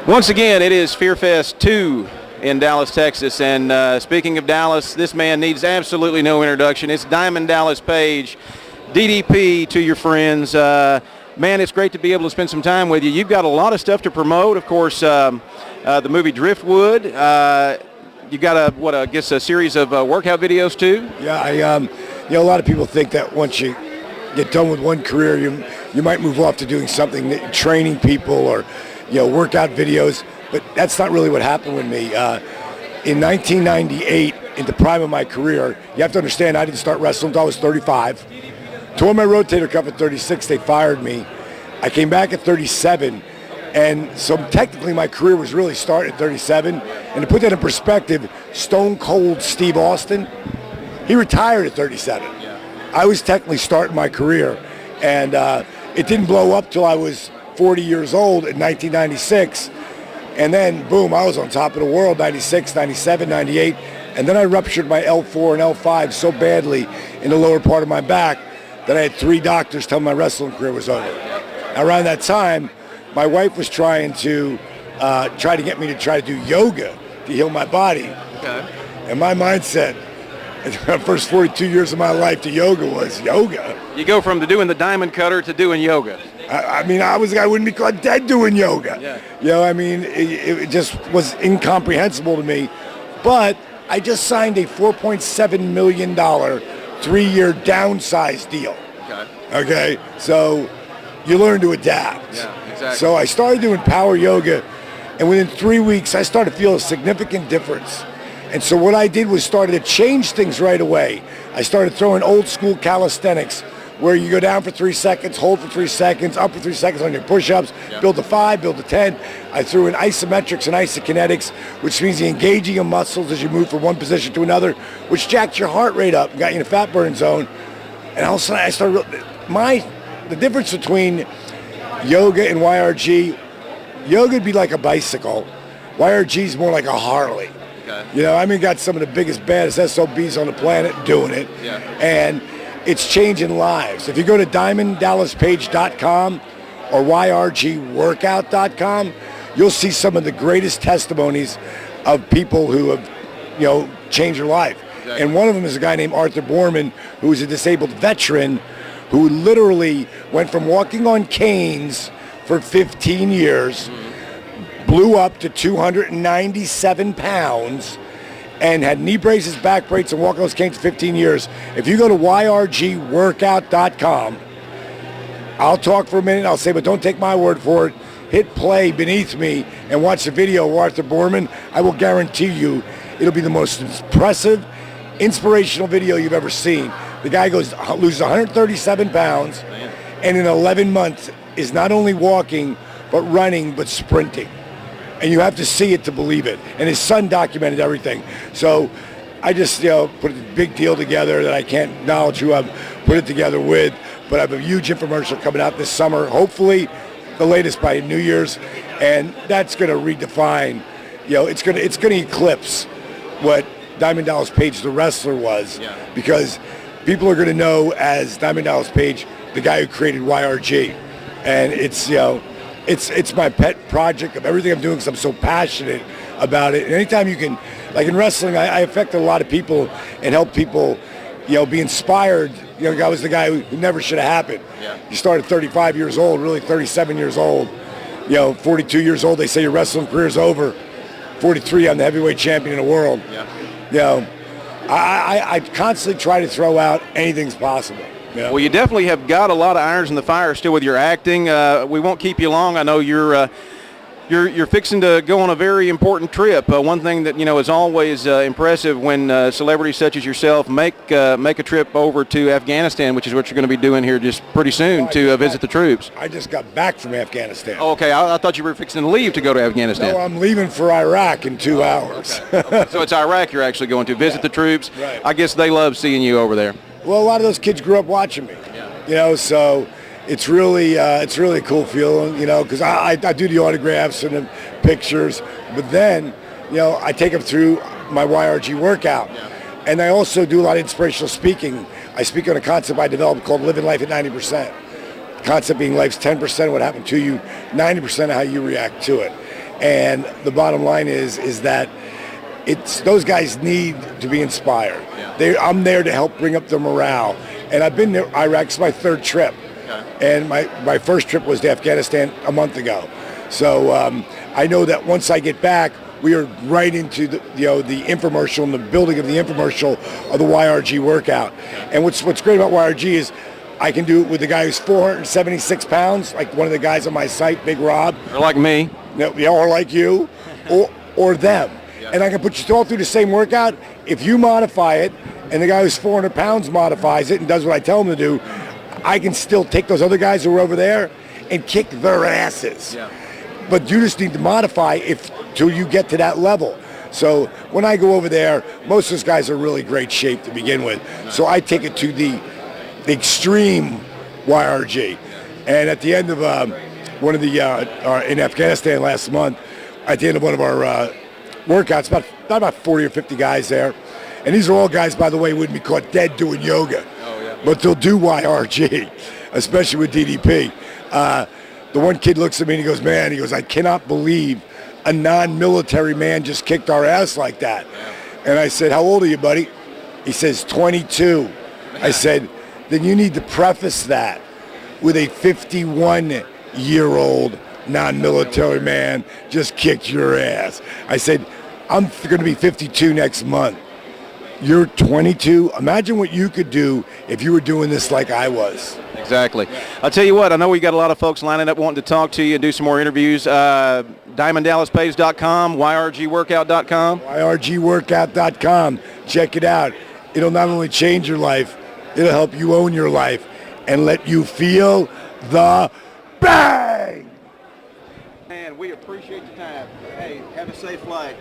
Once again, it is Fear Fest 2 in Dallas, Texas. And speaking of Dallas, this man needs absolutely no introduction. It's Diamond Dallas Page, DDP to your friends. Man, it's great to be able to spend some time with you. You've got a lot of stuff to promote. Of course, the movie Driftwood. You've got a series of workout videos too. Yeah, a lot of people think that once you get done with one career, you might move off to doing something, training people or workout videos. But that's not really what happened with me. In 1998, in the prime of my career, you have to understand I didn't start wrestling until I was 35. Tore my rotator cuff at 36, they fired me. I came back at 37, and so technically my career was really starting at 37. And to put that in perspective, Stone Cold Steve Austin, he retired at 37. I was technically starting my career, and it didn't blow up till I was 40 years old in 1996. And then, boom, I was on top of the world, 96, 97, 98. And then I ruptured my L4 and L5 so badly in the lower part of my back that I had 3 doctors tell me my wrestling career was over. Around that time, my wife was trying to get me to try to do yoga to heal my body. Okay. And my mindset, the first 42 years of my life to yoga was yoga. You go from doing the diamond cutter to doing yoga. I wouldn't be caught dead doing yoga. Yeah. It just was incomprehensible to me. But I just signed a $4.7 million 3-year downsize deal. Okay, so you learn to adapt. Yeah, exactly. So I started doing power yoga, and within 3 weeks, I started to feel a significant difference. And so what I did was started to change things right away. I started throwing old school calisthenics, where you go down for 3 seconds, hold for 3 seconds, up for 3 seconds on your push-ups, build to 5, build to 10. I threw in isometrics and isokinetics, which means you're engaging your muscles as you move from one position to another, which jacked your heart rate up and got you in a fat burn zone. And all of a sudden I started, the difference between yoga and YRG, yoga would be like a bicycle. YRG is more like a Harley. Okay. Got some of the biggest, baddest SOBs on the planet doing it. Yeah. And it's changing lives. If you go to DiamondDallasPage.com or YRGWorkout.com, you'll see some of the greatest testimonies of people who have, changed their life. Exactly. And one of them is a guy named Arthur Borman, who is a disabled veteran who literally went from walking on canes for 15 years, blew up to 297 pounds, and had knee braces, back braces, and walking those canes for 15 years. If you go to YRGWorkout.com, I'll talk for a minute, I'll say, but don't take my word for it. Hit play beneath me and watch the video of Arthur Borman. I will guarantee you it'll be the most impressive, inspirational video you've ever seen. The guy loses 137 pounds, and in 11 months is not only walking, but running, but sprinting. And you have to see it to believe it. And his son documented everything. So I just, put a big deal together that I can't acknowledge who I've put it together with. But I have a huge infomercial coming out this summer, hopefully the latest by New Year's. And that's going to redefine, it's going to eclipse what Diamond Dallas Page, the wrestler, was. Yeah. Because people are going to know as Diamond Dallas Page, the guy who created YRG. And it's, it's my pet project of everything I'm doing because I'm so passionate about it. And anytime you can, like in wrestling, I affected a lot of people and helped people, be inspired. I was the guy who never should have happened. Yeah. You started 35 years old, really 37 years old. 42 years old, they say your wrestling career's over. 43, I'm the heavyweight champion of the world. Yeah. I constantly try to throw out anything's possible. Yeah. Well, you definitely have got a lot of irons in the fire still with your acting. We won't keep you long. I know you're fixing to go on a very important trip. One thing that is always impressive when celebrities such as yourself make a trip over to Afghanistan, which is what you're going to be doing here just pretty soon to visit the troops. I just got back from Afghanistan. Oh, okay, I thought you were fixing to leave to go to Afghanistan. No, I'm leaving for Iraq in 2 hours. Okay. So it's Iraq you're actually going to visit the troops. Right. I guess they love seeing you over there. Well, a lot of those kids grew up watching me. Yeah. So it's really a cool feeling, because I do the autographs and the pictures, but then, I take them through my YRG workout. Yeah. And I also do a lot of inspirational speaking. I speak on a concept I developed called living life at 90%. The concept being life's 10% of what happened to you, 90% of how you react to it. And the bottom line is that it's those guys need to be inspired. I'm there to help bring up their morale. And I've been to Iraq. It's my third trip. And my first trip was to Afghanistan a month ago. So I know that once I get back, we are right into the infomercial and the building of the infomercial of the YRG workout. And what's great about YRG is I can do it with the guy who's 476 pounds, like one of the guys on my site, Big Rob. Or like me. Or like you, or them. And I can put you all through the same workout. If you modify it, and the guy who's 400 pounds modifies it and does what I tell him to do, I can still take those other guys who are over there and kick their asses. Yeah. But you just need to modify till you get to that level. So when I go over there, most of those guys are in really great shape to begin with. So I take it to the extreme YRG. And at the end of one of the in Afghanistan last month, at the end of one of our workouts, about 40 or 50 guys there. And these are all guys, by the way, wouldn't be caught dead doing yoga. Oh, yeah. But they'll do YRG, especially with DDP. The one kid looks at me and he goes, I cannot believe a non-military man just kicked our ass like that. And I said, how old are you, buddy? He says, 22. I said, then you need to preface that with a 51-year-old non-military man just kicked your ass. I said, I'm going to be 52 next month. You're 22. Imagine what you could do if you were doing this like I was. Exactly. I'll tell you what, I know we got a lot of folks lining up wanting to talk to you and do some more interviews. DiamondDallasPage.com, YRGWorkout.com. YRGWorkout.com. Check it out. It'll not only change your life, it'll help you own your life and let you feel the bang. And we appreciate the time. Hey, have a safe flight.